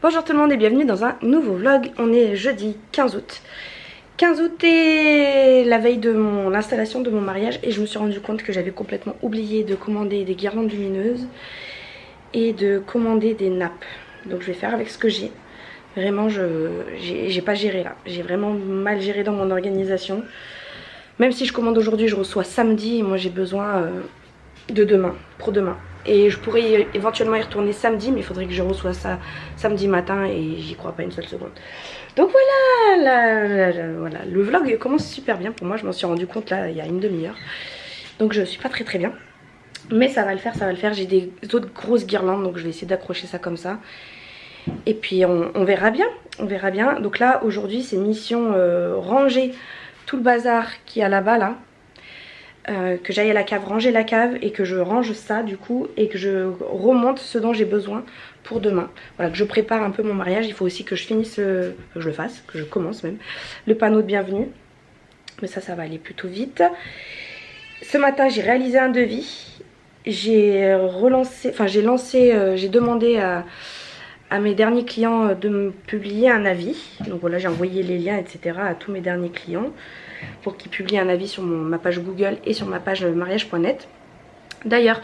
Bonjour tout le monde et bienvenue dans un nouveau vlog. On est jeudi 15 août. 15 août est la veille de l'installation de mon mariage et je me suis rendu compte que j'avais complètement oublié de commander des guirlandes lumineuses et de commander des nappes. Donc je vais faire avec ce que j'ai. Vraiment, j'ai pas géré là. J'ai vraiment mal géré dans mon organisation. Même si je commande aujourd'hui, je reçois samedi et moi j'ai besoin de demain, pour demain. Et je pourrais éventuellement y retourner samedi, mais il faudrait que je reçoive ça samedi matin et j'y crois pas une seule seconde. Donc voilà, voilà, le vlog commence super bien pour moi, je m'en suis rendu compte là il y a une demi-heure. Donc je suis pas très bien. Mais ça va le faire, ça va le faire. J'ai des autres grosses guirlandes, donc je vais essayer d'accrocher ça comme ça. Et puis on verra bien, on verra bien. Donc là aujourd'hui c'est mission ranger tout le bazar qui est là-bas là. Que j'aille à la cave, ranger la cave et que je range ça du coup et que je remonte ce dont j'ai besoin pour demain. Voilà, que je prépare un peu mon mariage. Il faut aussi que je finisse, que je le fasse, que je commence même, le panneau de bienvenue. Mais ça va aller plutôt vite. Ce matin j'ai réalisé un devis. J'ai relancé, enfin j'ai demandé à mes derniers clients de me publier un avis. Donc voilà, j'ai envoyé les liens etc. à tous mes derniers clients pour qu'ils publient un avis sur ma page Google et sur ma page mariage.net. D'ailleurs,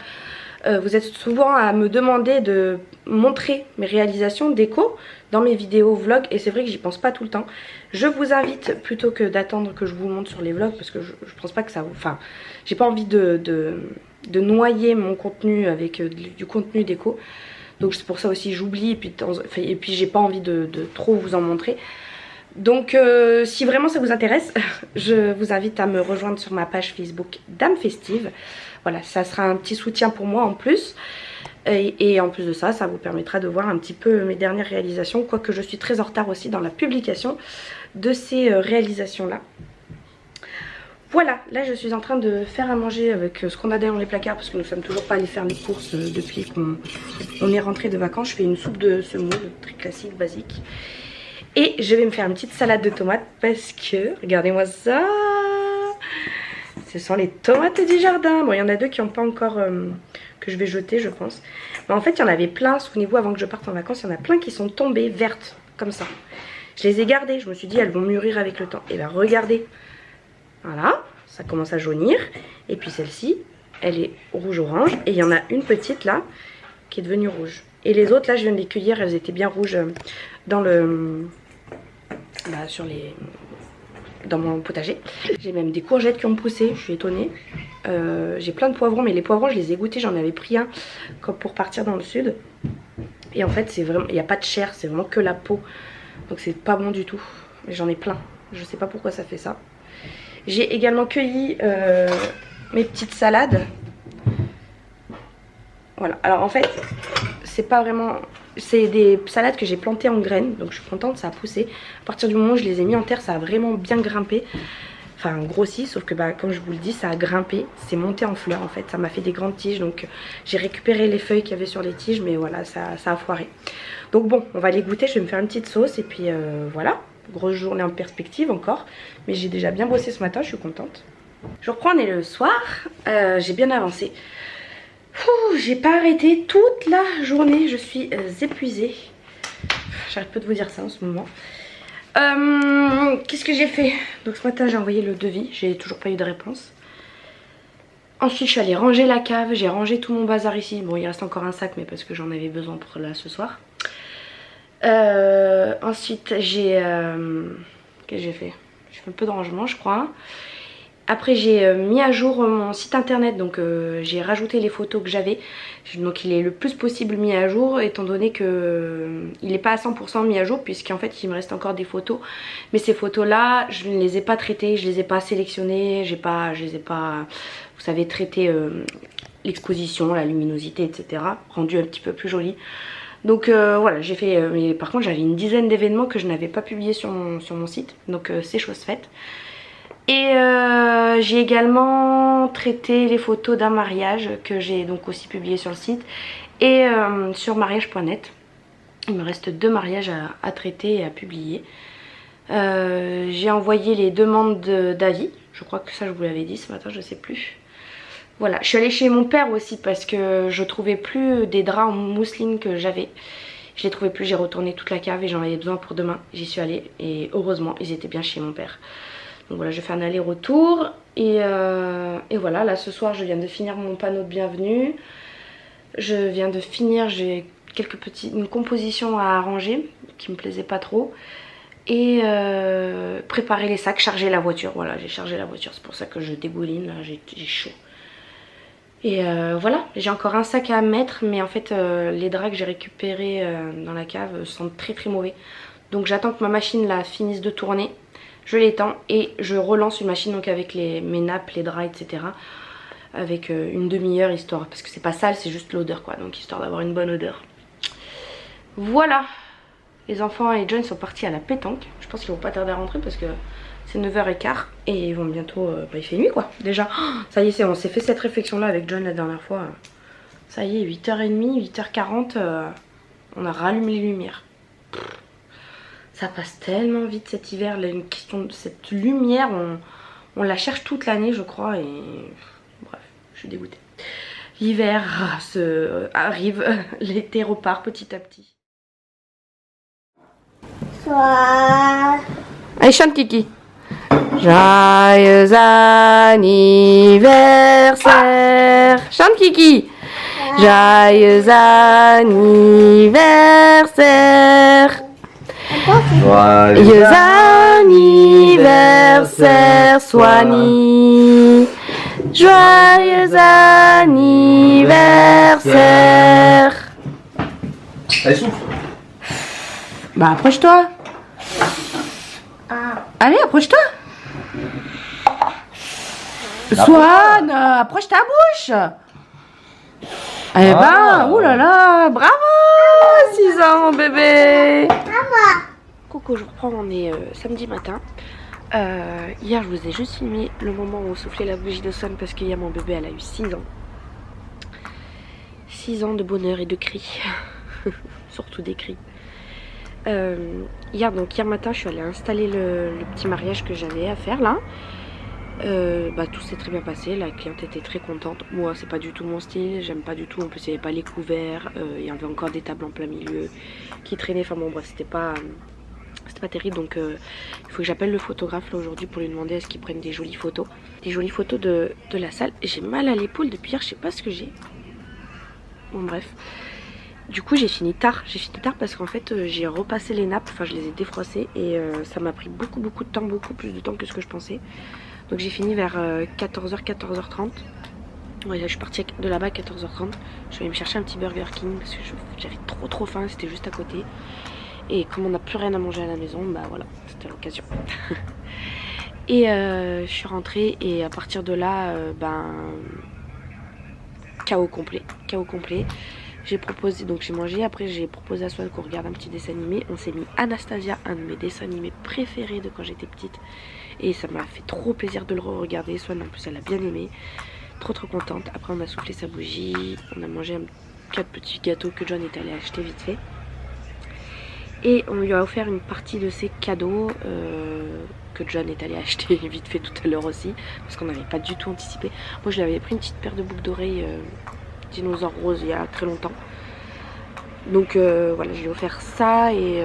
vous êtes souvent à me demander de montrer mes réalisations déco dans mes vidéos vlogs et c'est vrai que j'y pense pas tout le temps. Je vous invite, plutôt que d'attendre que je vous montre sur les vlogs, parce que je pense pas que ça vous... Enfin, j'ai pas envie de noyer mon contenu avec du contenu déco. Donc c'est pour ça aussi j'oublie et puis j'ai pas envie de trop vous en montrer. Donc si vraiment ça vous intéresse, je vous invite à me rejoindre sur ma page Facebook Dame Festive. Voilà, ça sera un petit soutien pour moi en plus. Et en plus de ça, ça vous permettra de voir un petit peu mes dernières réalisations. Quoique je suis très en retard aussi dans la publication de ces réalisations-là. Voilà, là je suis en train de faire à manger avec ce qu'on a dans les placards parce que nous ne sommes toujours pas allés faire les courses depuis qu'on est rentré de vacances. Je fais une soupe de semoule, très classique, basique. Et je vais me faire une petite salade de tomates parce que, regardez-moi ça, ce sont les tomates du jardin. Bon, il y en a deux qui n'ont pas encore, que je vais jeter je pense. Mais en fait il y en avait plein, souvenez-vous avant que je parte en vacances, il y en a plein qui sont tombées vertes comme ça. Je les ai gardées, je me suis dit elles vont mûrir avec le temps. Et bien regardez. Voilà, ça commence à jaunir. Et puis celle-ci, elle est rouge-orange. Et il y en a une petite là, qui est devenue rouge. Et les autres là, je viens de les cueillir, elles étaient bien rouges dans le... dans mon potager. J'ai même des courgettes qui ont poussé, je suis étonnée. J'ai plein de poivrons, mais les poivrons je les ai goûtés, j'en avais pris un comme pour partir dans le sud. Et en fait, c'est vraiment, il n'y a pas de chair, c'est vraiment que la peau. Donc c'est pas bon du tout. Mais j'en ai plein, je sais pas pourquoi ça fait ça. J'ai également cueilli mes petites salades. Voilà, alors en fait, c'est pas vraiment... C'est des salades que j'ai plantées en graines, donc je suis contente, ça a poussé. À partir du moment où je les ai mis en terre, ça a vraiment bien grimpé. Enfin, grossi, sauf que bah, comme je vous le dis, ça a grimpé. C'est monté en fleurs en fait, ça m'a fait des grandes tiges. Donc j'ai récupéré les feuilles qu'il y avait sur les tiges, mais voilà, ça a foiré. Donc bon, on va les goûter, je vais me faire une petite sauce et puis voilà. Grosse journée en perspective encore, mais j'ai déjà bien bossé ce matin, je suis contente. Je reprends, on est le soir, j'ai bien avancé. J'ai pas arrêté toute la journée, je suis épuisée. J'arrête pas de vous dire ça en ce moment. Qu'est-ce que j'ai fait? Donc ce matin j'ai envoyé le devis, j'ai toujours pas eu de réponse. Ensuite je suis allée ranger la cave, j'ai rangé tout mon bazar ici. Bon, il reste encore un sac, mais parce que j'en avais besoin pour là ce soir. Ensuite j'ai... qu'est-ce que j'ai fait? J'ai fait un peu de rangement je crois. Après j'ai mis à jour mon site internet, donc j'ai rajouté les photos que j'avais. Donc il est le plus possible mis à jour, étant donné que il n'est pas à 100% mis à jour, puisqu'en fait il me reste encore des photos. Mais ces photos là, je ne les ai pas traitées, je les ai pas sélectionnées, je les ai pas, vous savez, traité l'exposition, la luminosité, etc. Rendu un petit peu plus joli. Donc voilà, j'ai fait, mais par contre j'avais une dizaine d'événements que je n'avais pas publiés sur mon site, donc c'est chose faite. Et j'ai également traité les photos d'un mariage que j'ai donc aussi publié sur le site et sur mariage.net. Il me reste 2 mariages à traiter et à publier. J'ai envoyé les demandes d'avis, je crois que ça je vous l'avais dit ce matin, je sais plus. Voilà, je suis allée chez mon père aussi parce que je trouvais plus des draps en mousseline que j'avais. Je les trouvais plus, j'ai retourné toute la cave et j'en avais besoin pour demain. J'y suis allée et heureusement ils étaient bien chez mon père. Donc voilà, je vais faire un aller-retour et voilà, là ce soir je viens de finir mon panneau de bienvenue. Je viens de finir, j'ai une composition à arranger qui me plaisait pas trop. Et préparer les sacs, charger la voiture. Voilà, j'ai chargé la voiture, c'est pour ça que je dégouline, là j'ai chaud. Et voilà, j'ai encore un sac à mettre, mais en fait les draps que j'ai récupérés dans la cave sont très très mauvais. Donc j'attends que ma machine là finisse de tourner, je l'étends et je relance une machine donc avec mes nappes, les draps, etc. Avec une demi-heure histoire, parce que c'est pas sale, c'est juste l'odeur quoi, donc histoire d'avoir une bonne odeur. Voilà. Les enfants et John sont partis à la pétanque. Je pense qu'ils vont pas tarder à rentrer parce que c'est 9h15 et ils vont bientôt... il fait nuit quoi déjà. Oh, ça y est, on s'est fait cette réflexion là avec John la dernière fois. Ça y est, 8h30, 8h40, on a rallumé les lumières. Ça passe tellement vite cet hiver. Là, une question de cette lumière, on la cherche toute l'année je crois. Et bref, je suis dégoûtée. L'hiver arrive, l'été repart petit à petit. Allez, chante Kiki. Joyeux anniversaire. Chante Kiki. Joyeux anniversaire. Joyeux anniversaire, Swanny. Joyeux anniversaire. Allez, souffle. Bah, approche-toi. Allez, approche-toi. Swan, approche ta bouche. Eh ben, oulala, bravo. 6 ans, mon bébé. Coucou, je reprends, on est samedi matin. Hier, je vous ai juste filmé le moment où on soufflait la bougie de Swan parce qu'hier, mon bébé, elle a eu 6 ans. 6 ans de bonheur et de cris. Surtout des cris. Hier matin je suis allée installer le petit mariage que j'avais à faire là. Tout s'est très bien passé, la cliente était très contente. Moi c'est pas du tout mon style, j'aime pas du tout, en plus il n'y avait pas les couverts, il y avait encore des tables en plein milieu qui traînaient, enfin bon bref c'était pas terrible. Donc il faut que j'appelle le photographe là aujourd'hui pour lui demander à ce qu'il prenne des jolies photos. Des jolies photos de la salle. J'ai mal à l'épaule depuis hier, je sais pas ce que j'ai. Bon bref. Du coup j'ai fini tard parce qu'en fait j'ai repassé les nappes, enfin je les ai défroissées et ça m'a pris beaucoup de temps, beaucoup plus de temps que ce que je pensais. Donc j'ai fini vers 14h, 14h30. Ouais, je suis partie de là-bas à 14h30. Je vais aller me chercher un petit Burger King parce que j'avais trop faim, c'était juste à côté. Et comme on n'a plus rien à manger à la maison, bah voilà, c'était l'occasion. Et je suis rentrée et à partir de là, chaos complet. J'ai proposé, donc j'ai mangé, après j'ai proposé à Swan qu'on regarde un petit dessin animé. On s'est mis Anastasia, un de mes dessins animés préférés de quand j'étais petite. Et ça m'a fait trop plaisir de le regarder. Swan en plus elle a bien aimé. Trop contente. Après on a soufflé sa bougie. On a mangé 4 petits gâteaux que John est allé acheter vite fait. Et on lui a offert une partie de ses cadeaux que John est allé acheter vite fait tout à l'heure aussi. Parce qu'on n'avait pas du tout anticipé. Moi je lui avais pris une petite paire de boucles d'oreilles dinosaure rose il y a très longtemps. Donc voilà, je lui ai offert ça et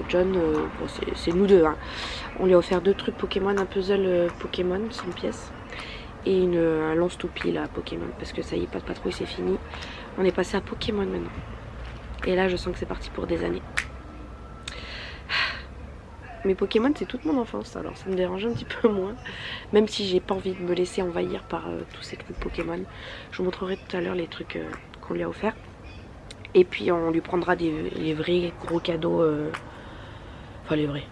John, bon, c'est nous deux. Hein. On lui a offert 2 trucs Pokémon, un puzzle Pokémon, 100 pièces. Et un lance-toupie là, Pokémon. Parce que ça y est, pas de patrouille, c'est fini. On est passé à Pokémon maintenant. Et là, je sens que c'est parti pour des années. Mais Pokémon, c'est toute mon enfance, alors ça me dérange un petit peu moins. Même si j'ai pas envie de me laisser envahir par tous ces trucs Pokémon. Je vous montrerai tout à l'heure les trucs qu'on lui a offerts. Et puis on lui prendra les vrais gros cadeaux. Enfin les vrais.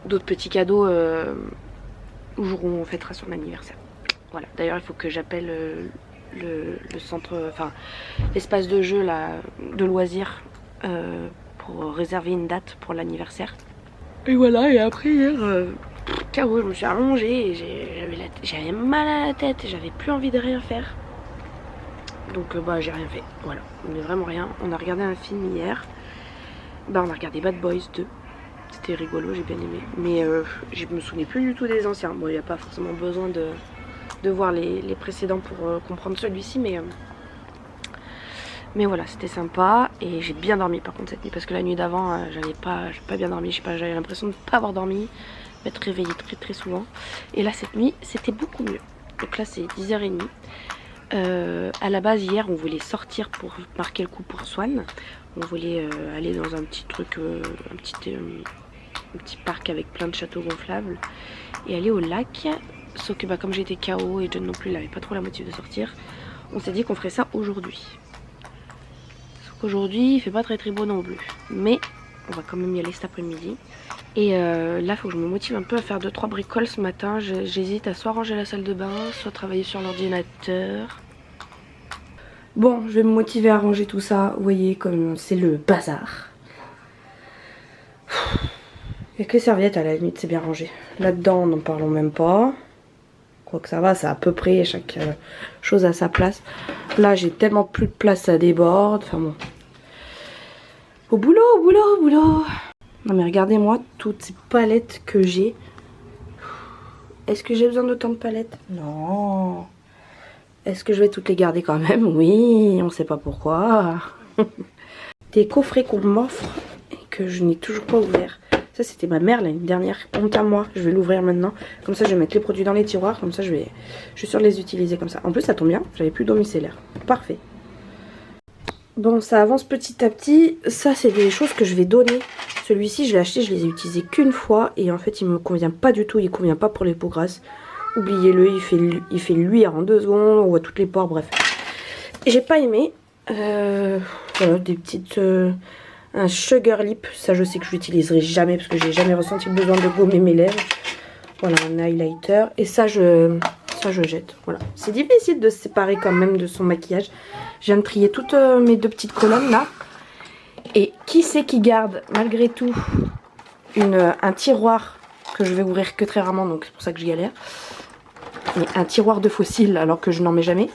D'autres petits cadeaux au jour où on fêtera son anniversaire. Voilà, d'ailleurs il faut que j'appelle le centre, enfin l'espace de jeu là, de loisirs pour réserver une date pour l'anniversaire. Et voilà, et après hier, KO, je me suis allongée et j'avais mal à la tête et j'avais plus envie de rien faire. Donc j'ai rien fait, voilà, mais vraiment rien. On a regardé un film hier, on a regardé Bad Boys 2. C'était rigolo, j'ai bien aimé. Mais je me souvenais plus du tout des anciens. Bon, il n'y a pas forcément besoin de voir les précédents pour comprendre celui-ci, mais Mais voilà, c'était sympa et j'ai bien dormi par contre cette nuit parce que la nuit d'avant j'ai pas bien dormi, je sais pas, j'avais l'impression de ne pas avoir dormi, m'être réveillée très souvent. Et là cette nuit c'était beaucoup mieux. Donc là c'est 10h30. À la base hier on voulait sortir pour marquer le coup pour Swan. On voulait aller dans un petit truc, un petit parc avec plein de châteaux gonflables et aller au lac. Sauf que comme j'étais KO et John non plus, il n'avait pas trop la motive de sortir. On s'est dit qu'on ferait ça aujourd'hui. Aujourd'hui il fait pas très beau non plus, mais on va quand même y aller cet après-midi. Et là il faut que je me motive un peu à faire 2-3 bricoles ce matin. J'hésite à soit ranger la salle de bain, soit travailler sur l'ordinateur. Bon, je vais me motiver à ranger tout ça. Vous voyez comme c'est le bazar. Il n'y a que les serviettes à la limite, c'est bien rangé. Là-dedans n'en parlons même pas. Quoique ça va, c'est à peu près chaque chose à sa place. Là j'ai tellement plus de place, ça déborde. Enfin bon. Au boulot, au boulot, au boulot. Non mais regardez-moi toutes ces palettes que j'ai. Est-ce que j'ai besoin d'autant de palettes? Non. Est-ce que je vais toutes les garder quand même? Oui, on sait pas pourquoi. Des coffrets qu'on m'offre et que je n'ai toujours pas ouvert. Ça c'était ma mère l'année dernière. Honte à moi, je vais l'ouvrir maintenant. Comme ça je vais mettre les produits dans les tiroirs. Comme ça je suis sûre de les utiliser comme ça. En plus ça tombe bien, j'avais plus d'eau micellaire. Parfait. Bon, ça avance petit à petit. Ça, c'est des choses que je vais donner. Celui-ci, je l'ai acheté, je les ai utilisés qu'une fois. Et en fait, il me convient pas du tout. Il convient pas pour les peaux grasses. Oubliez-le, il fait luire en 2 secondes. On voit toutes les pores, bref. Et j'ai pas aimé. Voilà, des petites... un sugar lip. Ça, je sais que je l'utiliserai jamais parce que j'ai jamais ressenti le besoin de gommer mes lèvres. Voilà, un highlighter. Et ça, je jette. Voilà. C'est difficile de se séparer quand même de son maquillage. Je viens de trier toutes mes 2 petites colonnes là. Et qui c'est qui garde malgré tout un tiroir que je vais ouvrir que très rarement, donc c'est pour ça que je galère. Mais un tiroir de fossiles alors que je n'en mets jamais.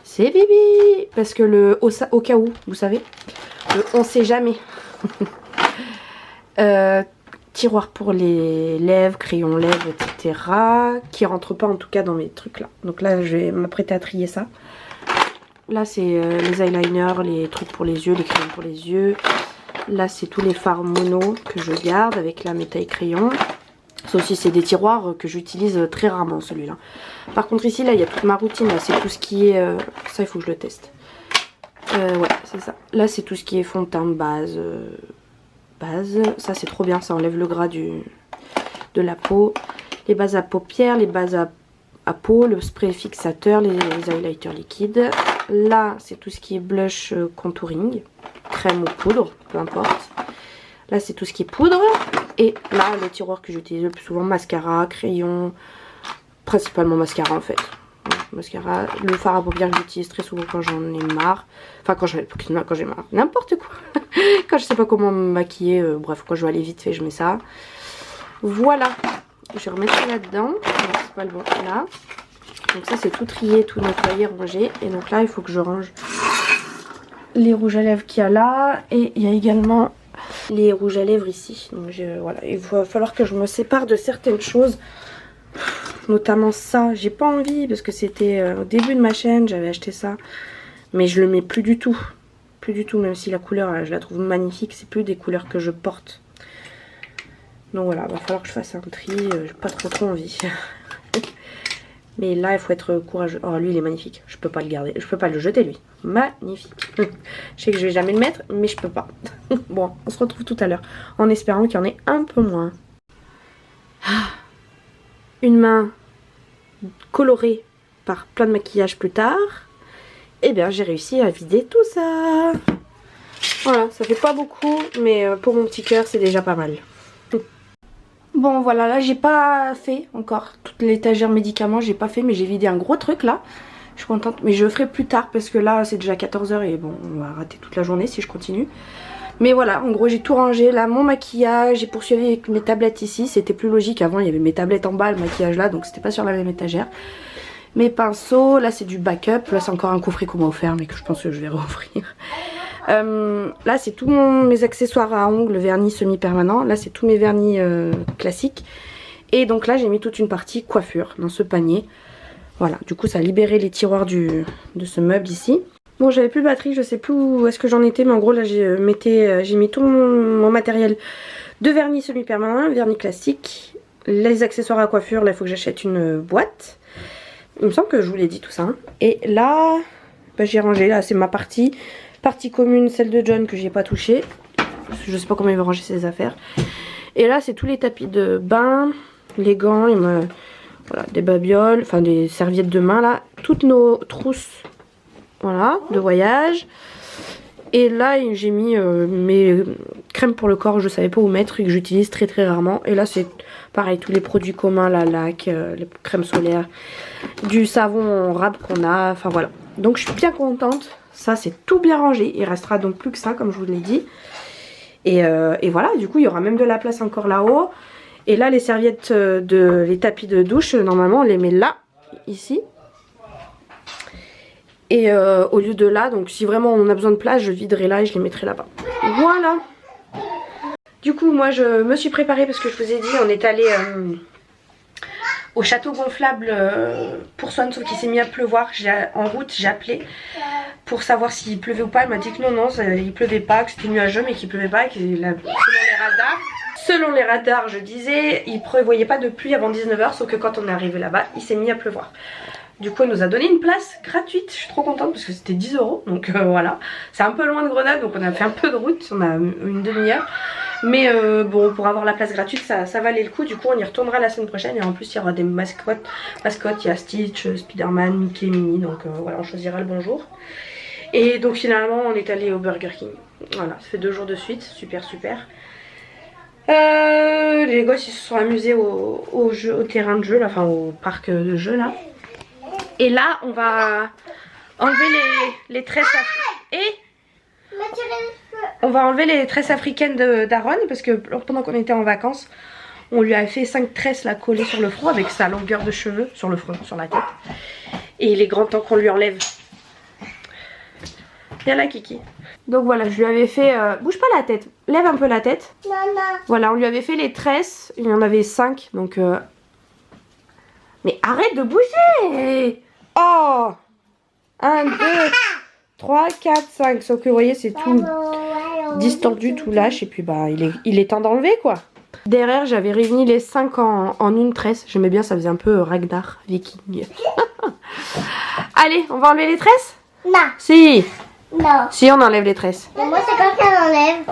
C'est Bibi. Parce que au cas où, vous savez, on sait jamais. Tiroir pour les lèvres, crayon lèvres, etc. Qui rentre pas en tout cas dans mes trucs là. Donc là je vais m'apprêter à trier ça. Là c'est les eyeliners, les trucs pour les yeux, les crayons pour les yeux. Là c'est tous les fards mono que je garde avec la mes tailles crayon. Ça aussi c'est des tiroirs que j'utilise très rarement celui-là. Par contre ici là il y a toute ma routine, là c'est tout ce qui est... ça il faut que je le teste. Ouais c'est ça. Là c'est tout ce qui est fond de teint de base. Ça c'est trop bien, ça enlève le gras de la peau. Les bases à paupières, les bases à peau, le spray fixateur, les highlighters liquides. Là c'est tout ce qui est blush contouring, crème ou poudre, peu importe. Là c'est tout ce qui est poudre. Et là le tiroir que j'utilise le plus souvent, mascara, crayon, principalement mascara en fait. Mascara, le fard à paupières que j'utilise très souvent quand j'en ai marre. Enfin quand j'ai marre, n'importe quoi. Quand je sais pas comment me maquiller, bref quand je vais aller vite fait je mets ça. Voilà, je vais remettre ça là-dedans. C'est pas le bon là. Donc ça c'est tout trié, tout nettoyé, rangé. Et donc là il faut que je range les rouges à lèvres qu'il y a là. Et il y a également les rouges à lèvres ici. Donc voilà, il va falloir que je me sépare de certaines choses. Notamment ça, j'ai pas envie parce que c'était au début de ma chaîne, j'avais acheté ça. Mais je le mets plus du tout. Plus du tout, même si la couleur, je la trouve magnifique. C'est plus des couleurs que je porte. Donc voilà, il va falloir que je fasse un tri. J'ai pas trop envie. Mais là, il faut être courageux. Oh, lui, il est magnifique. Je peux pas le garder. Je peux pas le jeter, lui. Magnifique. Je sais que je vais jamais le mettre, mais je peux pas. Bon, on se retrouve tout à l'heure. En espérant qu'il y en ait un peu moins. Une main colorée par plein de maquillage plus tard. Et bien, j'ai réussi à vider tout ça. Voilà, ça fait pas beaucoup, mais pour mon petit cœur, c'est déjà pas mal. Bon, voilà, là, j'ai pas fait encore toute l'étagère médicaments. J'ai pas fait, mais j'ai vidé un gros truc là. Je suis contente, mais je le ferai plus tard parce que là, c'est déjà 14 h et bon, on va rater toute la journée si je continue. Mais voilà, en gros j'ai tout rangé, là mon maquillage, j'ai poursuivi avec mes tablettes ici, c'était plus logique, avant il y avait mes tablettes en bas, le maquillage là, donc c'était pas sur la même étagère. Mes pinceaux, là c'est du backup, là c'est encore un coffret qu'on m'a offert mais que je pense que je vais rouvrir. Là c'est tous mes accessoires à ongles, vernis semi-permanent, là c'est tous mes vernis classiques. Et donc là j'ai mis toute une partie coiffure dans ce panier. Voilà, du coup ça a libéré les tiroirs de ce meuble ici. Bon, j'avais plus de batterie, je sais plus où est-ce que j'en étais, mais en gros là j'ai mis tout mon matériel de vernis semi-permanent, vernis classique, les accessoires à coiffure, là il faut que j'achète une boîte. Il me semble que je vous l'ai dit tout ça. Hein. Et là, bah, j'ai rangé, là c'est ma partie commune, celle de John que j'ai pas touchée. Je sais pas comment il va ranger ses affaires. Et là c'est tous les tapis de bain, les gants, voilà, des babioles, enfin des serviettes de main là, toutes nos trousses. Voilà, de voyage. Et là, j'ai mis mes crèmes pour le corps, je savais pas où mettre et que j'utilise très très rarement. Et là, c'est pareil, tous les produits communs, la laque, les crèmes solaires, du savon en rab qu'on a, enfin voilà. Donc je suis bien contente, ça c'est tout bien rangé. Il restera donc plus que ça, comme je vous l'ai dit. Et voilà, du coup, il y aura même de la place encore là-haut. Et là, les serviettes, les tapis de douche, normalement, on les met là, ici. Et au lieu de là, donc si vraiment on a besoin de place, je viderai là et je les mettrai là-bas. Voilà. Du coup, moi je me suis préparée parce que je vous ai dit, on est allé au château gonflable pour Swan, sauf qu'il s'est mis à pleuvoir. En route, j'ai appelé pour savoir s'il pleuvait ou pas. Elle m'a dit que non, il pleuvait pas, que c'était nuageux mais qu'il pleuvait pas, que selon les radars, je disais, il prévoyait pas de pluie avant 19 h, sauf que quand on est arrivé là-bas, il s'est mis à pleuvoir. Du coup, elle nous a donné une place gratuite. Je suis trop contente parce que c'était 10 €. Donc voilà. C'est un peu loin de Grenoble, donc on a fait un peu de route. On a une demi-heure. Mais bon, pour avoir la place gratuite, ça valait le coup. Du coup, on y retournera la semaine prochaine. Et en plus, il y aura des mascottes. Il y a Stitch, Spider-Man, Mickey, Minnie. Donc voilà, on choisira le bon jour. Et donc finalement, on est allé au Burger King. Voilà, ça fait 2 jours de suite. Super, super. Les gosses, ils se sont amusés au terrain de jeu, là, enfin au parc de jeu, là. Et là, on va enlever les tresses on va enlever les tresses africaines d'Aaron parce que pendant qu'on était en vacances, on lui a fait 5 tresses là collées sur le front avec sa longueur de cheveux sur le front, sur la tête. Et il est grand temps qu'on lui enlève. Viens là, Kiki. Donc voilà, je lui avais fait... bouge pas la tête, lève un peu la tête. Non. Voilà, on lui avait fait les tresses, il y en avait 5, donc... Mais arrête de bouger! Oh! 1, 2, 3, 4, 5. Sauf que vous voyez, c'est tout distendu, tout lâche. Et puis bah, il est temps d'enlever quoi. Derrière, j'avais réuni les 5 en une tresse. J'aimais bien, ça faisait un peu Ragnar Viking. Allez, on va enlever les tresses? Non. Si. Non. Si, on enlève les tresses. Mais moi, c'est quand qu'elle enlève.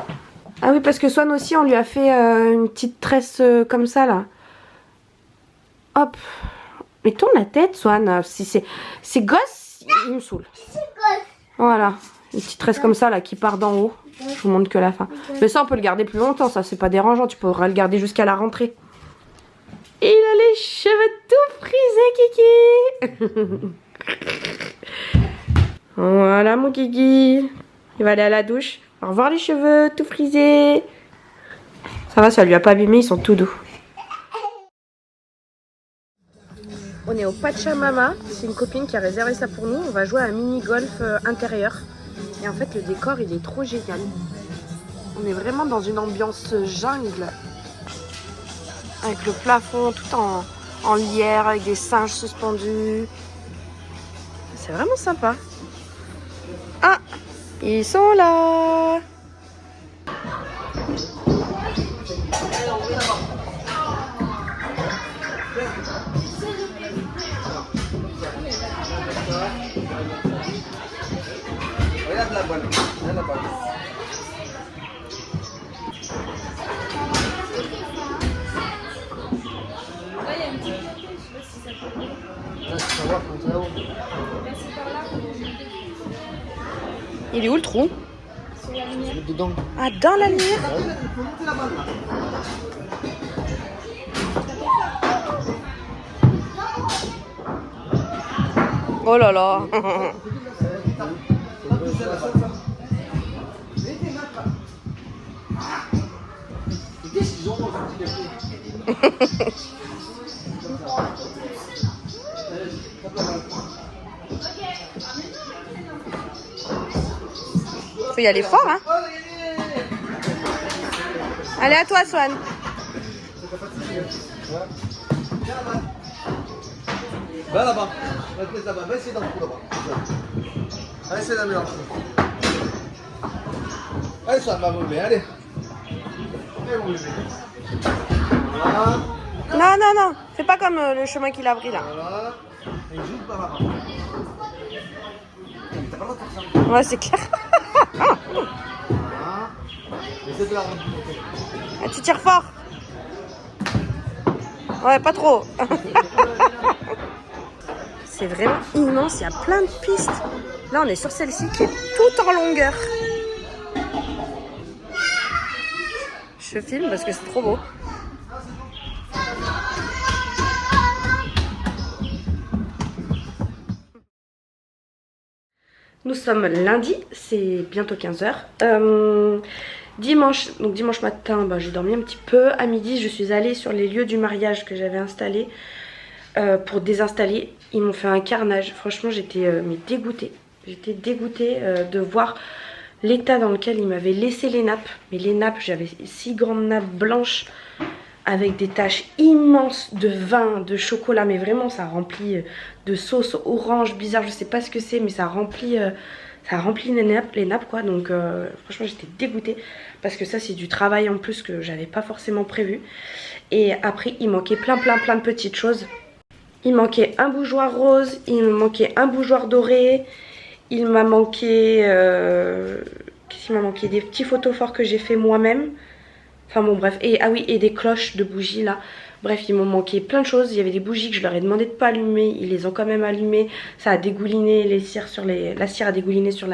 Ah oui, parce que Swan aussi, on lui a fait une petite tresse comme ça là. Hop. Mais tourne la tête, Swan. Si c'est gosse, il me saoule. Voilà. Une petite tresse comme ça là qui part d'en haut. Je vous montre que la fin. Mais ça, on peut le garder plus longtemps. Ça, c'est pas dérangeant. Tu pourras le garder jusqu'à la rentrée. Et il a les cheveux tout frisés, Kiki. Voilà, mon Kiki. Il va aller à la douche. Au revoir, les cheveux tout frisés. Ça va, ça lui a pas abîmé. Ils sont tout doux. On est au Pachamama, c'est une copine qui a réservé ça pour nous. On va jouer à un mini-golf intérieur. Et en fait, le décor, il est trop génial. On est vraiment dans une ambiance jungle. Avec le plafond tout en lierre, avec des singes suspendus. C'est vraiment sympa. Ah, ils sont là. Regarde la balle, regarde la balle. Il est où le trou? Dedans. Ah, dans la lumière. Oh là là. Faut y aller fort, hein. Allez, à toi, Swan. Va là-bas. Va essayer dans le trou là-bas. Allez, c'est la meilleure. Allez, ça va, mon bébé, allez. Allez, mon bébé. Voilà. Non, non, non, c'est pas comme le chemin qu'il a pris là. Voilà. Et joue par là-bas. T'as pas le droit de faire ça. Ouais, c'est clair. Voilà. Essaie de la rendre. Ah, tu tires fort. Ouais, pas trop. C'est vraiment immense, il y a plein de pistes. Là, on est sur celle-ci qui est toute en longueur. Je filme parce que c'est trop beau. Nous sommes lundi, c'est bientôt 15 h. Dimanche matin, j'ai dormi un petit peu. À midi, je suis allée sur les lieux du mariage que j'avais installés pour désinstaller. Ils m'ont fait un carnage. Franchement, j'étais dégoûtée. J'étais dégoûtée de voir l'état dans lequel ils m'avaient laissé les nappes. Mais les nappes, j'avais 6 grandes nappes blanches avec des taches immenses de vin, de chocolat. Mais vraiment, ça remplit de sauce orange bizarre. Je sais pas ce que c'est, mais ça remplit les nappes quoi. Donc franchement, j'étais dégoûtée parce que ça, c'est du travail en plus que j'avais pas forcément prévu. Et après, il manquait plein de petites choses. Il manquait un bougeoir rose, il me manquait un bougeoir doré, il m'a manqué... qu'est-ce qu'il m'a manqué? Des petits photos forts que j'ai fait moi-même. Enfin bon bref, et ah oui, et des cloches de bougies là. Bref, il m'ont manqué plein de choses. Il y avait des bougies que je leur ai demandé de pas allumer. Ils les ont quand même allumées. Ça a dégouliné les cires sur la cire a dégouliné sur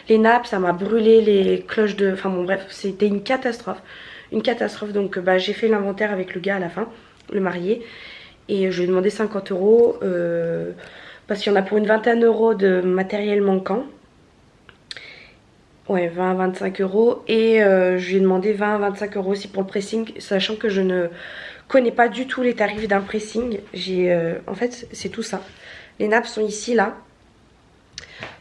les nappes. Ça m'a brûlé les cloches de... Enfin bon bref, c'était une catastrophe. Une catastrophe. Donc j'ai fait l'inventaire avec le gars à la fin, le marié. Et je lui ai demandé 50 €. Parce qu'il y en a pour une vingtaine d'euros de matériel manquant. Ouais, 20 à 25 €. Et je lui ai demandé 20 à 25 € aussi pour le pressing. Sachant que je ne connais pas du tout les tarifs d'un pressing. En fait, c'est tout ça. Les nappes sont ici, là.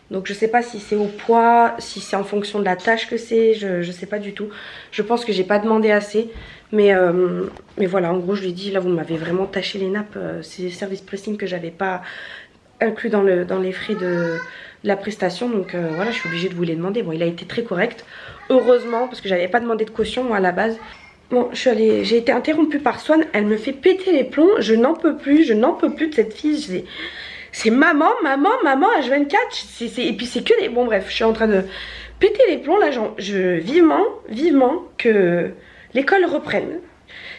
Donc je sais pas si c'est au poids, si c'est en fonction de la tâche que c'est. Je sais pas du tout. Je pense que j'ai pas demandé assez. Mais voilà, en gros, je lui ai dit, là, vous m'avez vraiment taché les nappes. C'est des services pressing que j'avais pas inclus dans les frais de la prestation. Donc voilà, je suis obligée de vous les demander. Bon, il a été très correct. Heureusement, parce que j'avais pas demandé de caution, moi, à la base. Bon, j'ai été interrompue par Swan. Elle me fait péter les plombs. Je n'en peux plus. Je n'en peux plus de cette fille. C'est maman, H24. Et puis c'est que des... Bon, bref, je suis en train de péter les plombs. Là, vivement que l'école reprenne.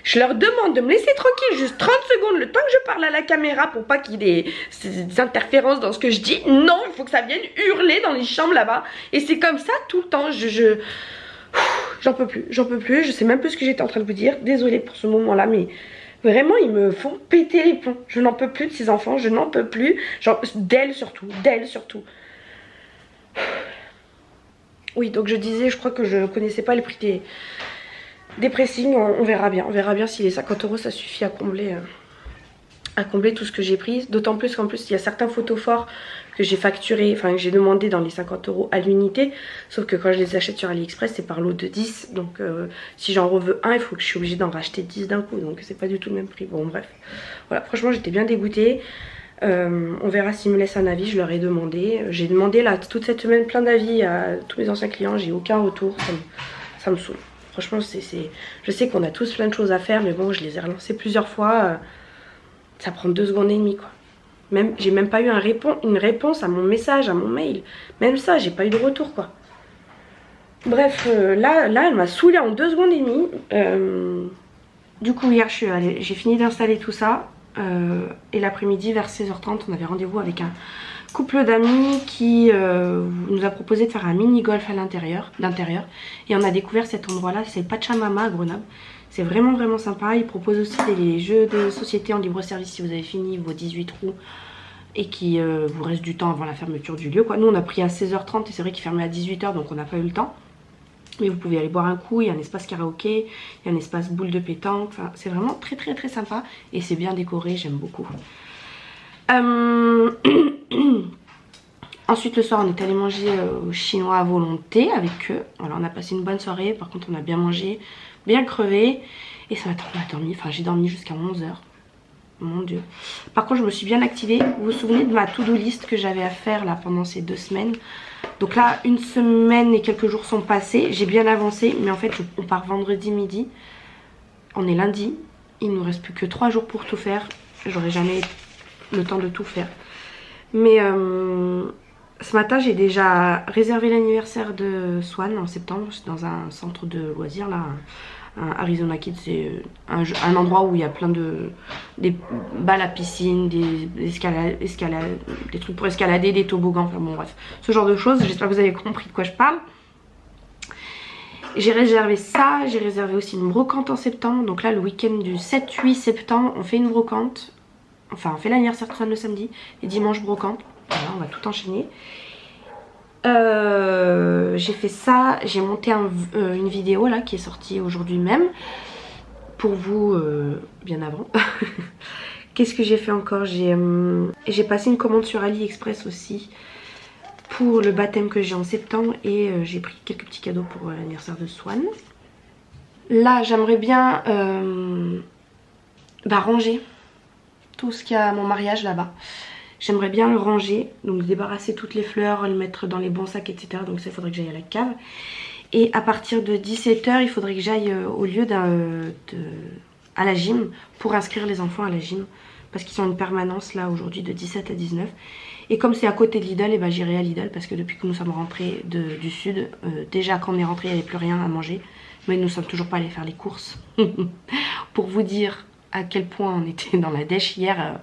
Je leur demande de me laisser tranquille juste 30 secondes, le temps que je parle à la caméra pour pas qu'il y ait des interférences dans ce que je dis. Non, il faut que ça vienne hurler dans les chambres là-bas. Et c'est comme ça tout le temps. J'en peux plus, je sais même plus ce que j'étais en train de vous dire. Désolée pour ce moment-là, mais vraiment, ils me font péter les plombs. Je n'en peux plus de ces enfants, je n'en peux plus. Genre, d'elle surtout. Oui, donc je disais, je crois que je connaissais pas les prix des pressings. On verra bien si les 50 € ça suffit à combler tout ce que j'ai pris. D'autant plus qu'en plus, il y a certains photos forts que j'ai facturé, enfin que j'ai demandé dans les 50 € à l'unité. Sauf que quand je les achète sur AliExpress, c'est par lot de 10. Donc si j'en reveux un, il faut que je suis obligée d'en racheter 10 d'un coup. Donc c'est pas du tout le même prix. Bon bref. Voilà, franchement j'étais bien dégoûtée. On verra s'ils me laissent un avis, je leur ai demandé. J'ai demandé là toute cette semaine plein d'avis à tous mes anciens clients. J'ai aucun retour. Ça me saoule. Franchement, je sais qu'on a tous plein de choses à faire. Mais bon, je les ai relancés plusieurs fois. Ça prend 2 secondes et demie quoi. J'ai même pas eu une réponse à mon message, à mon mail. Même ça, j'ai pas eu de retour quoi. Bref, là elle m'a saoulée en 2 secondes et demie. Du coup hier j'ai fini d'installer tout ça. Et l'après-midi vers 16h30 on avait rendez-vous avec un couple d'amis qui nous a proposé de faire un mini golf à l'intérieur. Et on a découvert cet endroit là, c'est Pachamama à Grenoble. C'est vraiment sympa. Ils proposent aussi des jeux de société en libre service si vous avez fini vos 18 trous et qui vous reste du temps avant la fermeture du lieu quoi. Nous on a pris à 16h30 et c'est vrai qu'il fermait à 18 h donc on n'a pas eu le temps. Mais vous pouvez aller boire un coup, il y a un espace karaoké, il y a un espace boule de pétanque. Enfin, c'est vraiment très sympa et c'est bien décoré, j'aime beaucoup. Ensuite le soir on est allé manger au chinois à volonté avec eux. Voilà, on a passé une bonne soirée, par contre on a bien mangé, bien crevé. Et ça on a dormi, enfin j'ai dormi jusqu'à 11 h. Mon Dieu. Par contre, je me suis bien activée. Vous vous souvenez de ma to-do list que j'avais à faire là pendant ces 2 semaines? Donc là, 1 semaine et quelques jours sont passés. J'ai bien avancé, mais en fait, on part vendredi midi. On est lundi. Il nous reste plus que 3 jours pour tout faire. J'aurai jamais le temps de tout faire. Mais ce matin, j'ai déjà réservé l'anniversaire de Swan en septembre. C'est dans un centre de loisirs là. Arizona Kids, c'est un endroit où il y a plein des balles à piscine, des trucs pour escalader, des toboggans, enfin bon bref, ce genre de choses. J'espère que vous avez compris de quoi je parle. J'ai réservé ça, j'ai réservé aussi une brocante en septembre. Donc là, le week-end du 7-8 septembre, on fait une brocante. Enfin, on fait l'anniversaire de Swan le samedi et dimanche brocante. Voilà, on va tout enchaîner. J'ai fait ça, j'ai monté une vidéo là qui est sortie aujourd'hui même pour vous bien avant. Qu'est-ce que j'ai fait encore? J'ai passé une commande sur AliExpress aussi pour le baptême que j'ai en septembre et j'ai pris quelques petits cadeaux pour l'anniversaire de Swan. Là j'aimerais bien ranger tout ce qu'il y a à mon mariage là-bas. J'aimerais bien le ranger, donc débarrasser toutes les fleurs, le mettre dans les bons sacs, etc. Donc ça, il faudrait que j'aille à la cave. Et à partir de 17 h, il faudrait que j'aille au lieu à la gym pour inscrire les enfants à la gym. Parce qu'ils ont une permanence là aujourd'hui de 17 à 19. Et comme c'est à côté de Lidl, et ben j'irai à Lidl parce que depuis que nous sommes rentrés du sud, déjà quand on est rentré, il n'y avait plus rien à manger. Mais nous ne sommes toujours pas allés faire les courses. Pour vous dire à quel point on était dans la dèche hier.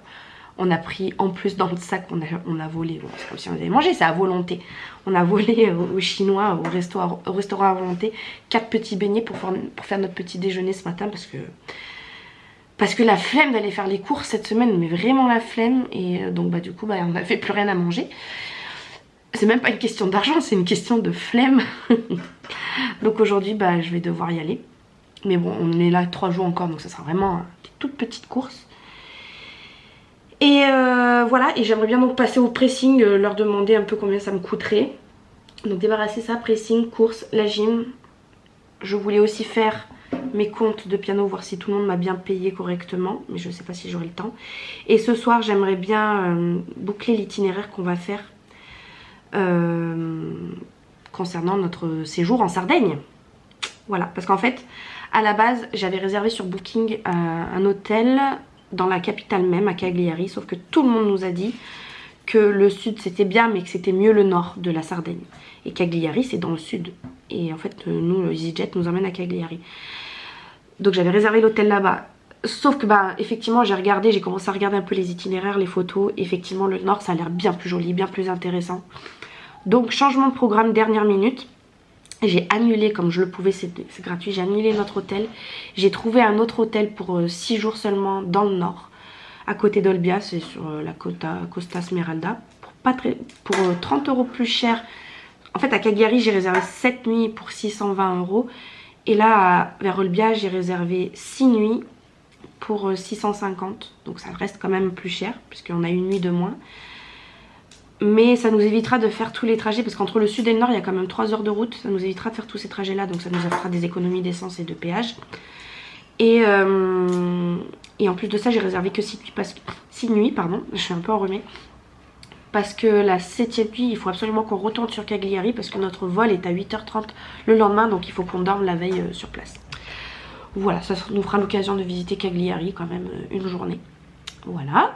On a pris en plus dans le sac, on a volé, bon, c'est comme si on avait mangé, c'est à volonté. On a volé aux Chinois, au restaurant à volonté, 4 petits beignets pour faire notre petit déjeuner ce matin parce que la flemme d'aller faire les courses cette semaine, mais vraiment la flemme. Et donc du coup on n'avait plus rien à manger. C'est même pas une question d'argent, c'est une question de flemme. Donc aujourd'hui je vais devoir y aller. Mais bon, on est là 3 jours encore, donc ça sera vraiment des toutes petites courses. Et voilà, et j'aimerais bien donc passer au pressing, leur demander un peu combien ça me coûterait. Donc débarrasser ça, pressing, course, la gym. Je voulais aussi faire mes comptes de piano, voir si tout le monde m'a bien payé correctement. Mais je ne sais pas si j'aurai le temps. Et ce soir, j'aimerais bien boucler l'itinéraire qu'on va faire concernant notre séjour en Sardaigne. Voilà, parce qu'en fait, à la base, j'avais réservé sur Booking un hôtel dans la capitale même, à Cagliari, sauf que tout le monde nous a dit que le sud c'était bien mais que c'était mieux le nord de la Sardaigne. Et Cagliari c'est dans le sud. Et en fait nous, EasyJet nous emmène à Cagliari. Donc j'avais réservé l'hôtel là-bas. Sauf que effectivement j'ai commencé à regarder un peu les itinéraires, les photos. Effectivement le nord ça a l'air bien plus joli, bien plus intéressant. Donc changement de programme dernière minute. J'ai annulé, comme je le pouvais, c'est gratuit, j'ai annulé notre hôtel. J'ai trouvé un autre hôtel pour 6 jours seulement dans le nord, à côté d'Olbia, c'est sur la Costa Smeralda, pour 30 € plus cher. En fait à Cagliari j'ai réservé 7 nuits pour 620 €. Et là vers Olbia j'ai réservé 6 nuits pour 650. Donc ça reste quand même plus cher, puisqu'on a une nuit de moins. Mais ça nous évitera de faire tous les trajets, parce qu'entre le sud et le nord il y a quand même 3 heures de route. Ça nous évitera de faire tous ces trajets là, donc ça nous fera des économies d'essence et de péage. Et en plus de ça j'ai réservé que 6 nuits, pardon, je suis un peu enrhumée. Parce que la 7e nuit il faut absolument qu'on retourne sur Cagliari, parce que notre vol est à 8 h 30 le lendemain, donc il faut qu'on dorme la veille sur place. Voilà, ça nous fera l'occasion de visiter Cagliari quand même une journée. Voilà.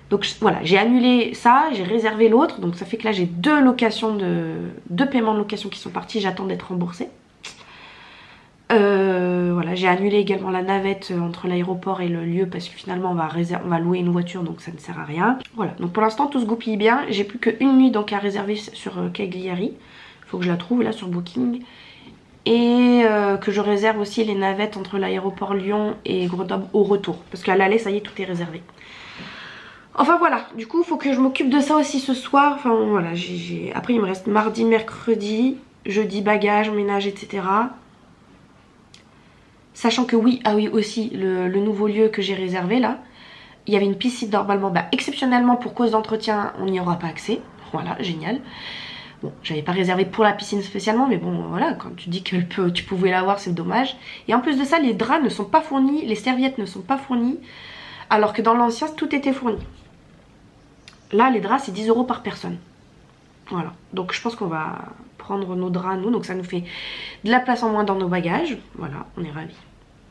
Donc voilà, j'ai annulé ça, j'ai réservé l'autre. Donc ça fait que là j'ai deux paiements de location qui sont partis. J'attends d'être remboursée. Voilà, j'ai annulé également la navette entre l'aéroport et le lieu, parce que finalement on va louer une voiture, donc ça ne sert à rien. Voilà, donc pour l'instant tout se goupille bien. J'ai plus qu'une nuit donc à réserver sur Cagliari. Il faut que je la trouve là sur Booking. Et que je réserve aussi les navettes entre l'aéroport Lyon et Grenoble au retour. Parce qu'à l'aller ça y est, tout est réservé. Enfin voilà, du coup il faut que je m'occupe de ça aussi ce soir. Enfin voilà, après il me reste mardi, mercredi, jeudi bagages, ménage, etc. Sachant que oui, aussi le nouveau lieu que j'ai réservé là, il y avait une piscine normalement, exceptionnellement pour cause d'entretien on n'y aura pas accès. Voilà, génial. Bon, j'avais pas réservé pour la piscine spécialement, mais bon voilà, quand tu dis que tu pouvais l'avoir c'est dommage. Et en plus de ça, les draps ne sont pas fournis, les serviettes ne sont pas fournies. Alors que dans l'ancien tout était fourni. Là les draps c'est 10 € par personne. Voilà, donc je pense qu'on va prendre nos draps nous, donc ça nous fait de la place en moins dans nos bagages. Voilà, on est ravis.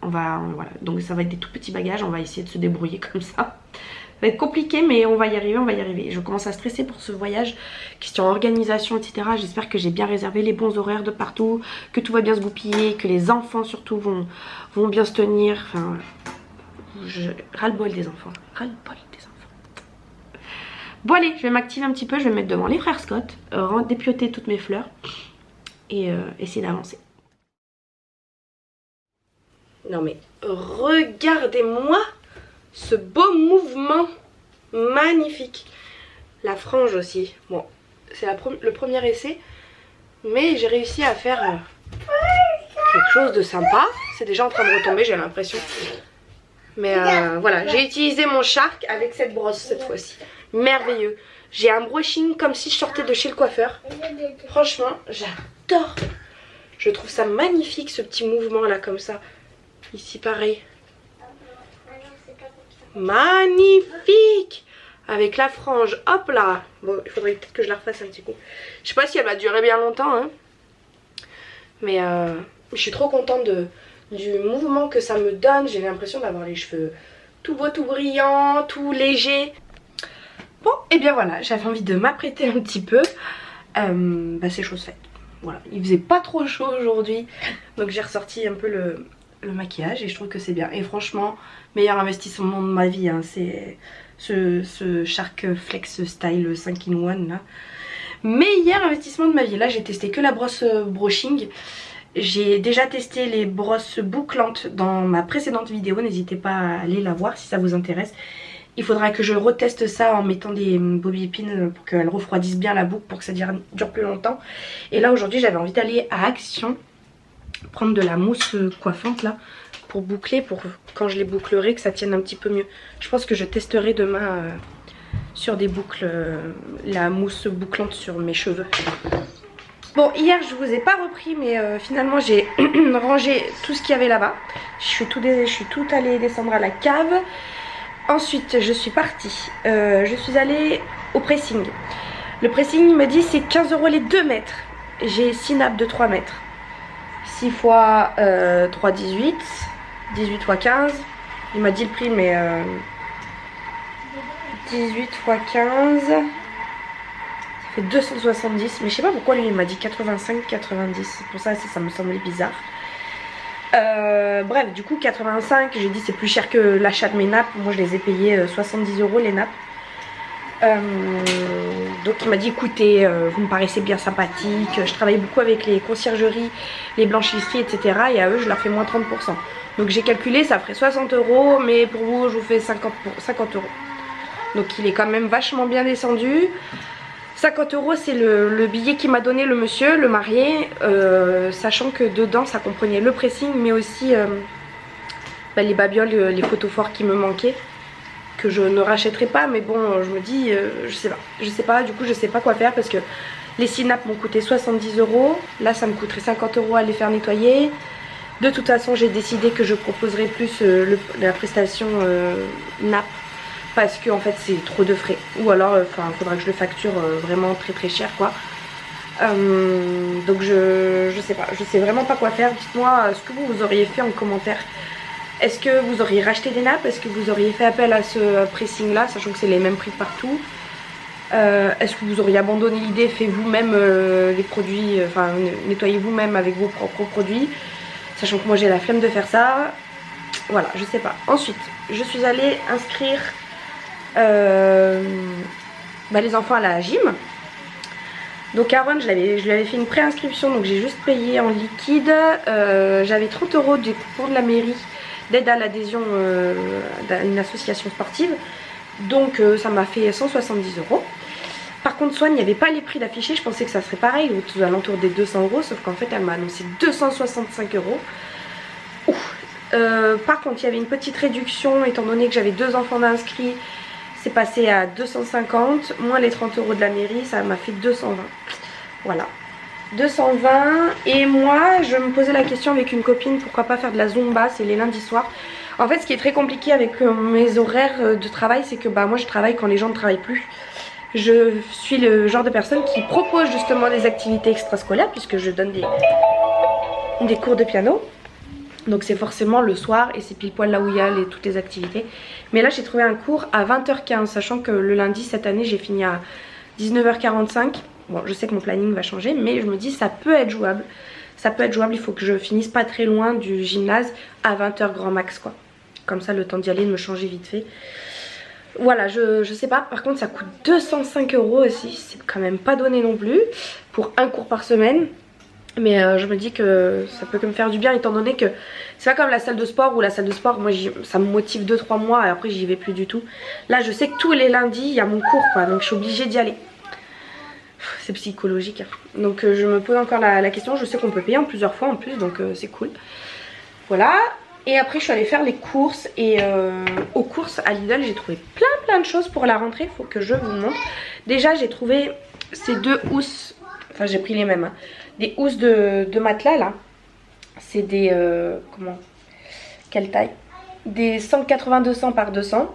Voilà, donc ça va être des tout petits bagages, on va essayer de se débrouiller comme ça. Ça va être compliqué mais on va y arriver, on va y arriver. Je commence à stresser pour ce voyage, question organisation etc. J'espère que j'ai bien réservé les bons horaires de partout, que tout va bien se goupiller, que les enfants surtout vont bien se tenir. Enfin voilà, ras-le-bol des enfants, ras-le-bol des enfants. Bon allez, je vais m'activer un petit peu, je vais me mettre devant les frères Scott, dépioter toutes mes fleurs et essayer d'avancer. Non mais regardez-moi ce beau mouvement magnifique. La frange aussi, bon c'est le premier essai, mais j'ai réussi à faire quelque chose de sympa. C'est déjà en train de retomber j'ai l'impression. Mais voilà, j'ai utilisé mon Shark avec cette brosse cette fois-ci. Merveilleux. J'ai un brushing comme si je sortais de chez le coiffeur. Franchement, j'adore. Je trouve ça magnifique ce petit mouvement là comme ça. Ici pareil. Magnifique. Avec la frange, hop là. Bon, il faudrait peut-être que je la refasse un petit coup. Je sais pas si elle va durer bien longtemps hein. Mais je suis trop contente du mouvement que ça me donne. J'ai l'impression d'avoir les cheveux tout beau, tout brillant, tout léger. Bon, et bien voilà, j'avais envie de m'apprêter un petit peu. C'est chose faite. Voilà, il faisait pas trop chaud aujourd'hui. Donc j'ai ressorti un peu le maquillage et je trouve que c'est bien. Et franchement, meilleur investissement de ma vie. Hein, c'est ce Shark Flex Style 5 in 1 là. Meilleur investissement de ma vie. Là j'ai testé que la brosse brushing. J'ai déjà testé les brosses bouclantes dans ma précédente vidéo. N'hésitez pas à aller la voir si ça vous intéresse. Il faudra que je reteste ça en mettant des bobby pins pour qu'elles refroidissent bien la boucle pour que ça dure plus longtemps. Et là aujourd'hui j'avais envie d'aller à Action, prendre de la mousse coiffante là pour boucler, pour quand je les bouclerai que ça tienne un petit peu mieux. Je pense que je testerai demain sur des boucles la mousse bouclante sur mes cheveux. Bon, hier je vous ai pas repris mais finalement j'ai rangé tout ce qu'il y avait là-bas. Je suis tout allée descendre à la cave. Ensuite je suis partie, je suis allée au pressing. Le pressing il me dit c'est 15 € les 2 mètres. J'ai 6 nappes de 3 mètres. 6 fois 3, 18. 18 fois 15. Il m'a dit le prix mais 18 fois 15. Ça fait 270. Mais je sais pas pourquoi lui il m'a dit 85, 90. Pour ça me semblait bizarre. Bref, du coup 85, j'ai dit c'est plus cher que l'achat de mes nappes. Moi je les ai payées 70 € les nappes. Donc il m'a dit écoutez, vous me paraissez bien sympathique. Je travaille beaucoup avec les conciergeries, les blanchisseries etc. Et à eux je leur fais moins 30%. Donc j'ai calculé ça ferait 60 €. Mais pour vous je vous fais 50 €. Donc il est quand même vachement bien descendu. 50 € c'est le billet qu'il m'a donné le monsieur, le marié, sachant que dedans ça comprenait le pressing mais aussi les babioles, les photophores qui me manquaient, que je ne rachèterai pas mais bon je me dis je sais pas, du coup je sais pas quoi faire parce que les 6 nappes m'ont coûté 70 €, là ça me coûterait 50 € à les faire nettoyer. De toute façon j'ai décidé que je proposerai plus la prestation nappe. Parce que en fait c'est trop de frais. Ou alors il faudra que je le facture vraiment très très cher quoi. Donc je sais pas. Je sais vraiment pas quoi faire. Dites-moi ce que vous auriez fait en commentaire. Est-ce que vous auriez racheté des nappes? Est-ce que vous auriez fait appel à ce pressing là? Sachant que c'est les mêmes prix partout. Est-ce que vous auriez abandonné l'idée? Fait vous-même les produits. Enfin nettoyez vous-même avec vos propres produits. Sachant que moi j'ai la flemme de faire ça. Voilà, je sais pas. Ensuite, je suis allée inscrire les enfants à la gym. Donc Aaron je lui avais fait une préinscription, donc j'ai juste payé en liquide. J'avais 30 € du coupon de la mairie d'aide à l'adhésion à une association sportive. Donc ça m'a fait 170 €. Par contre Swan, il n'y avait pas les prix d'afficher. Je pensais que ça serait pareil, aux alentours des 200 €. Sauf qu'en fait elle m'a annoncé 265 €. Par contre il y avait une petite réduction étant donné que j'avais 2 enfants d'inscrits. C'est passé à 250, moins les 30 € de la mairie, ça m'a fait 220. Voilà, 220. Et moi je me posais la question avec une copine, pourquoi pas faire de la Zumba, c'est les lundis soirs. En fait ce qui est très compliqué avec mes horaires de travail, c'est que bah moi je travaille quand les gens ne travaillent plus. Je suis le genre de personne qui propose justement des activités extrascolaires puisque je donne des cours de piano. Donc c'est forcément le soir et c'est pile poil là où il y a toutes les activités. Mais là j'ai trouvé un cours à 20h15, sachant que le lundi cette année j'ai fini à 19h45. Bon, je sais que mon planning va changer, mais je me dis ça peut être jouable. Ça peut être jouable, il faut que je finisse pas très loin du gymnase à 20h grand max quoi. Comme ça le temps d'y aller, de me changer vite fait. Voilà, je sais pas, par contre ça coûte 205 € aussi, c'est quand même pas donné non plus pour un cours par semaine. Mais je me dis que ça peut que me faire du bien étant donné que c'est pas comme la salle de sport où la salle de sport moi ça me motive 2-3 mois et après j'y vais plus du tout. Là je sais que tous les lundis il y a mon cours quoi, donc je suis obligée d'y aller. C'est psychologique hein. Donc je me pose encore la question, je sais qu'on peut payer en plusieurs fois en plus donc c'est cool. Voilà, et après je suis allée faire les courses et aux courses à Lidl j'ai trouvé plein de choses pour la rentrée, faut que je vous montre. Déjà j'ai trouvé ces deux housses, enfin j'ai pris les mêmes hein. Des housses de matelas là. C'est des... comment? Quelle taille? Des 180-200 par 200.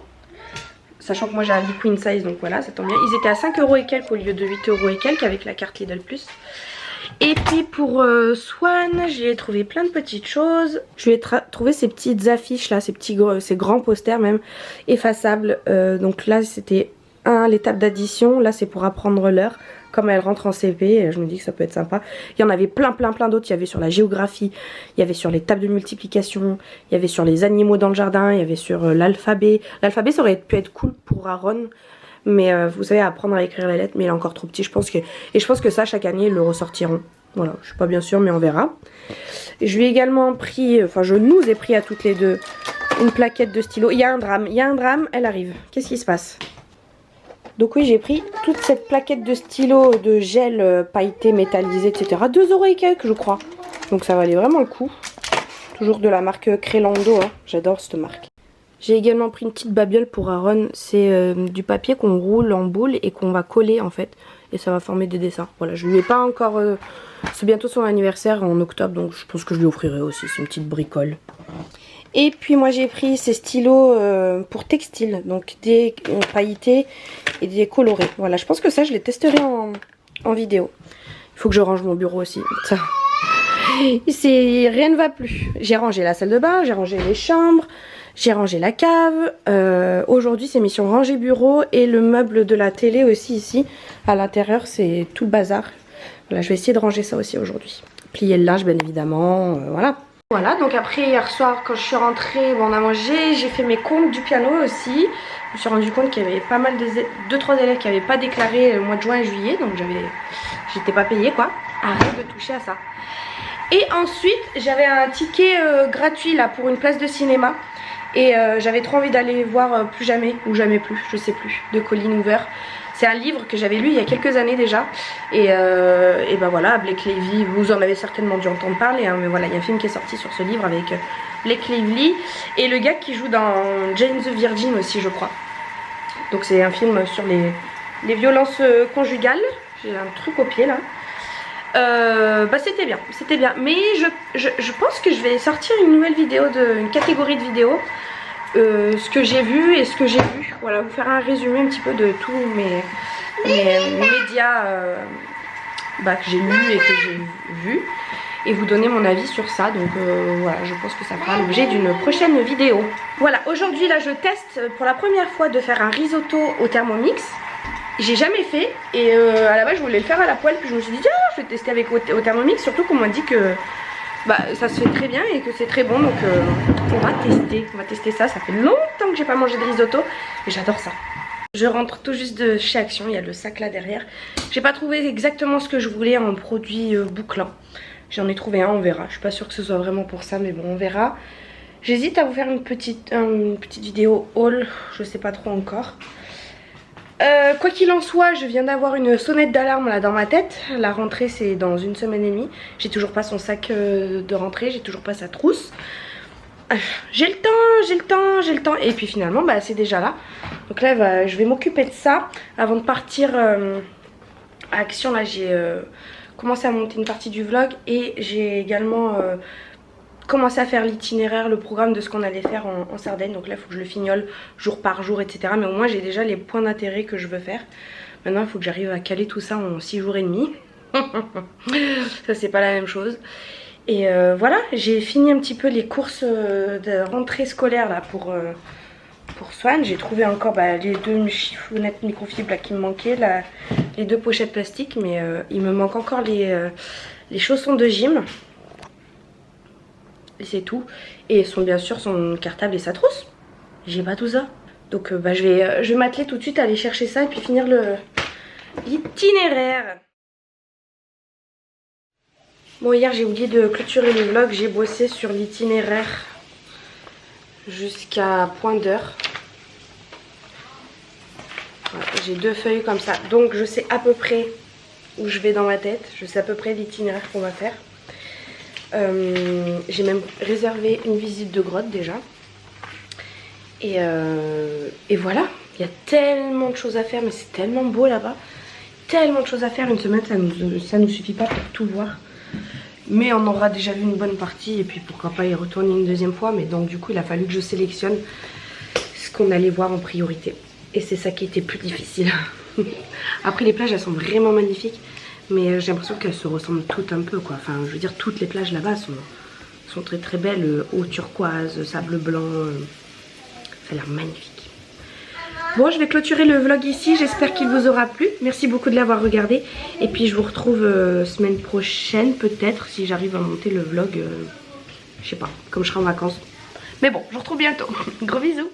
Sachant que moi j'ai un lit queen size donc voilà ça tombe bien. Ils étaient à 5 € et quelques au lieu de 8 € et quelques avec la carte Lidl Plus. Et puis pour Swan j'ai trouvé plein de petites choses. Je lui ai trouvé ces petites affiches là, ces grands posters même effaçables. Donc là c'était l'étape d'addition, là c'est pour apprendre l'heure. Comme elle rentre en CP, je me dis que ça peut être sympa. Il y en avait plein d'autres. Il y avait sur la géographie, il y avait sur les tables de multiplication, il y avait sur les animaux dans le jardin, il y avait sur l'alphabet. L'alphabet ça aurait pu être cool pour Aaron. Mais vous savez, apprendre à écrire les lettres, mais il est encore trop petit. Je pense que ça, chaque année, ils le ressortiront. Voilà, je suis pas bien sûre, mais on verra. Je lui ai également pris, enfin je nous ai pris à toutes les deux, une plaquette de stylo. Il y a un drame, elle arrive. Qu'est-ce qui se passe ? Donc oui j'ai pris toute cette plaquette de stylo de gel pailleté métallisé etc. 2 € et quelques je crois. Donc ça valait vraiment le coup. Toujours de la marque Crelando hein. J'adore cette marque. J'ai également pris une petite babiole pour Aaron. C'est du papier qu'on roule en boule et qu'on va coller en fait. Et ça va former des dessins. Voilà je lui ai pas encore... C'est bientôt son anniversaire en octobre donc je pense que je lui offrirai aussi. C'est une petite bricole. Et puis moi j'ai pris ces stylos pour textile, donc des pailletés et des colorés. Voilà, je pense que ça je les testerai en vidéo. Il faut que je range mon bureau aussi. Ça. Rien ne va plus. J'ai rangé la salle de bain, j'ai rangé les chambres, j'ai rangé la cave. Aujourd'hui c'est mission ranger bureau et le meuble de la télé aussi ici. À l'intérieur c'est tout le bazar. Voilà, je vais essayer de ranger ça aussi aujourd'hui. Plier le linge bien évidemment, voilà. Voilà, donc après hier soir quand je suis rentrée, bon, on a mangé, j'ai fait mes comptes du piano aussi. Je me suis rendu compte qu'il y avait pas mal de 2-3 élèves qui n'avaient pas déclaré le mois de juin et juillet, donc j'étais pas payée quoi. Arrête de toucher à ça. Et ensuite j'avais un ticket gratuit là pour une place de cinéma. Et j'avais trop envie d'aller voir Plus jamais ou Jamais plus, je sais plus, de Colin Hoover. C'est un livre que j'avais lu il y a quelques années déjà. Et ben voilà, Blake Lively, vous en avez certainement dû entendre parler. Hein, mais voilà, il y a un film qui est sorti sur ce livre avec Blake Lively. Et le gars qui joue dans Jane the Virgin aussi, je crois. Donc c'est un film sur les violences conjugales. J'ai un truc au pied là. Bah c'était bien. Mais je pense que je vais sortir une nouvelle vidéo, une catégorie de vidéos. Ce que j'ai vu et ce que j'ai vu. Voilà, vous faire un résumé un petit peu de tous mes médias que j'ai lus et que j'ai vus. Et vous donner mon avis sur ça. Donc voilà, je pense que ça fera l'objet d'une prochaine vidéo. Voilà, aujourd'hui là je teste pour la première fois de faire un risotto au Thermomix. J'ai jamais fait et à la base je voulais le faire à la poêle. Puis je me suis dit tiens, je vais tester avec au Thermomix. Surtout qu'on m'a dit que ça se fait très bien et que c'est très bon. Donc on va tester ça. Ça fait longtemps que j'ai pas mangé de risotto et j'adore ça. Je rentre tout juste de chez Action, il y a le sac là derrière. J'ai pas trouvé exactement ce que je voulais en produit bouclant. J'en ai trouvé un, on verra. Je suis pas sûre que ce soit vraiment pour ça, mais bon, on verra. J'hésite à vous faire une petite vidéo haul, je sais pas trop encore. Quoi qu'il en soit, je viens d'avoir une sonnette d'alarme là dans ma tête. La rentrée c'est dans 1 semaine et demie. J'ai toujours pas son sac de rentrée, j'ai toujours pas sa trousse. J'ai le temps. Et puis finalement c'est déjà là. Donc là je vais m'occuper de ça avant de partir à Action. Là j'ai commencé à monter une partie du vlog et j'ai également commencé à faire l'itinéraire, le programme de ce qu'on allait faire en Sardaigne. Donc là il faut que je le fignole jour par jour, etc. Mais au moins j'ai déjà les points d'intérêt que je veux faire. Maintenant il faut que j'arrive à caler tout ça en 6 jours et demi. Ça c'est pas la même chose. Et voilà, j'ai fini un petit peu les courses de rentrée scolaire là pour Swan. J'ai trouvé encore les 2 chiffonnettes microfibres là, qui me manquaient, les 2 pochettes plastiques. Mais il me manque encore les chaussons de gym. Et c'est tout. Et bien sûr son cartable et sa trousse. J'ai pas tout ça. Donc je vais m'atteler tout de suite à aller chercher ça et puis finir l'itinéraire. Bon, hier j'ai oublié de clôturer le vlog. J'ai bossé sur l'itinéraire jusqu'à point d'heure. Voilà, j'ai 2 feuilles comme ça. Donc je sais à peu près où je vais dans ma tête. Je sais à peu près l'itinéraire qu'on va faire. J'ai même réservé une visite de grotte déjà. Et voilà. Il y a tellement de choses à faire. Mais c'est tellement beau là-bas. Tellement de choses à faire. Une semaine ça nous suffit pas pour tout voir. Mais on aura déjà vu une bonne partie. Et puis pourquoi pas y retourner une deuxième fois. Mais donc du coup il a fallu que je sélectionne ce qu'on allait voir en priorité. Et c'est ça qui était plus difficile. Après les plages elles sont vraiment magnifiques. Mais j'ai l'impression qu'elles se ressemblent toutes un peu quoi. Enfin je veux dire toutes les plages là-bas sont très très belles. Eau turquoise, sable blanc. Ça a l'air magnifique. Bon, je vais clôturer le vlog ici. J'espère qu'il vous aura plu. Merci beaucoup de l'avoir regardé. Et puis je vous retrouve semaine prochaine peut-être. Si j'arrive à monter le vlog. Je sais pas, comme je serai en vacances. Mais bon, je vous retrouve bientôt. Gros bisous.